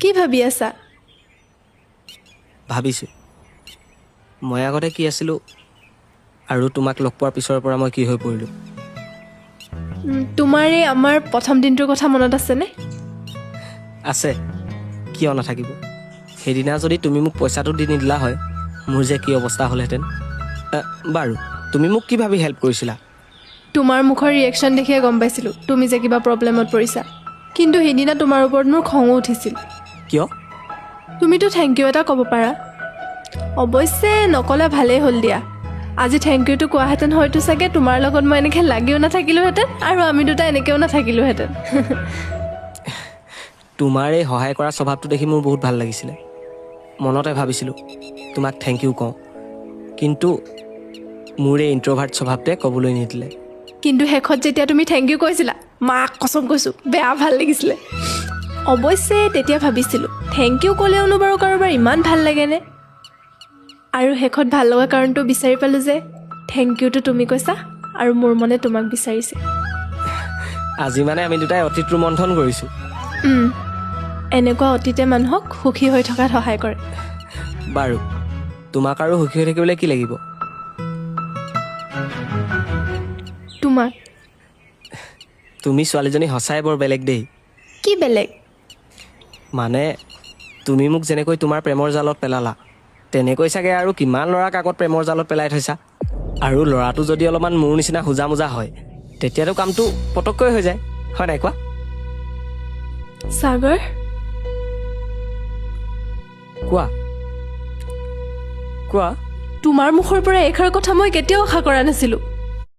কি ভাবি আছা? ভাবিছোঁ মই আগতে কি আছিলোঁ আৰু তোমাক লগ পোৱাৰ পিছৰ পৰা মই কি হৈ পৰিলোঁ। তোমাৰ এই আমাৰ প্ৰথম দিনটোৰ কথা মনত আছেনে? আছে, কিয় নাথাকিব। সেইদিনা যদি তুমি মোক পইচাটো দি নিদিলা হয় মোৰ যে কি অৱস্থা হ'লহেঁতেন। বাৰু তুমি মোক কি ভাবি হেল্প কৰিছিলা? তোমাৰ মুখৰ ৰিয়েকশ্যন দেখিয়ে গম পাইছিলোঁ তুমি যে কিবা প্ৰব্লেমত পৰিছা। কিন্তু সেইদিনা তোমাৰ ওপৰত মোৰ খঙো উঠিছিল। কিয়? তুমিতো থেংক ইউ এটা ক'ব পাৰা। অৱশ্যে নক'লে ভালেই হ'ল দিয়া। আজি থেংক ইউটো কোৱাহেঁতেন হয়তো চাগে তোমাৰ লগত মই এনেকৈ লাগিও নাথাকিলোহেঁতেন আৰু আমি দুটা এনেকৈও নাথাকিলোহেঁতেন। তোমাৰ এই সহায় কৰা স্বভাৱটো দেখি মোৰ বহুত ভাল লাগিছিলে। মনতে ভাবিছিলোঁ তোমাক থেংক ইউ কওঁ, কিন্তু মোৰ এই ইণ্ট্ৰভাৰ্ট স্বভাৱটোৱে ক'বলৈ নিদিলে। কিন্তু শেষত যেতিয়া তুমি থেংক ইউ কৈছিলা, মাক কচম কৈছোঁ বেয়া ভাল লাগিছিলে। অৱশ্যে তেতিয়া ভাবিছিলোঁ থেংক ইউ ক'লেওনো বাৰু কাৰোবাৰ ইমান ভাল লাগেনে। আৰু শেষত ভাল লগা কাৰণটো বিচাৰি পালোঁ যে থেংক ইউটো তুমি কৈছা আৰু মোৰ মনে তোমাক বিচাৰিছে। আজি মানে আমি দুটাই অতীত ৰোমন্থন কৰিছোঁ। এনেকুৱা অতীতে মানুহক সুখী হৈ থকাত সহায় কৰে। বাৰু তোমাক আৰু সুখী হৈ থাকিবলৈ কি লাগিব? তোমাক। তুমি ছোৱালীজনী সঁচাই বৰ বেলেগ দেই। কি বেলেগ? মানে তুমি মোক যেনেকৈ তোমাৰ প্ৰেমৰ জালত পেলালা তেনেকৈ চাগে আৰু কিমান ল'ৰাক আগত প্ৰেমৰ জালত পেলাই থৈছা। আৰু ল'ৰাটো যদি অলপমান মোৰ নিচিনা হোজা মোজা হয় তেতিয়াতো কামটো পটককৈ হৈ যায়, হয় নাই কোৱা? সাগৰ, কোৱা কোৱা। তোমাৰ মুখৰ পৰা এইষাৰ কথা মই কেতিয়াও আশা কৰা নাছিলোঁ।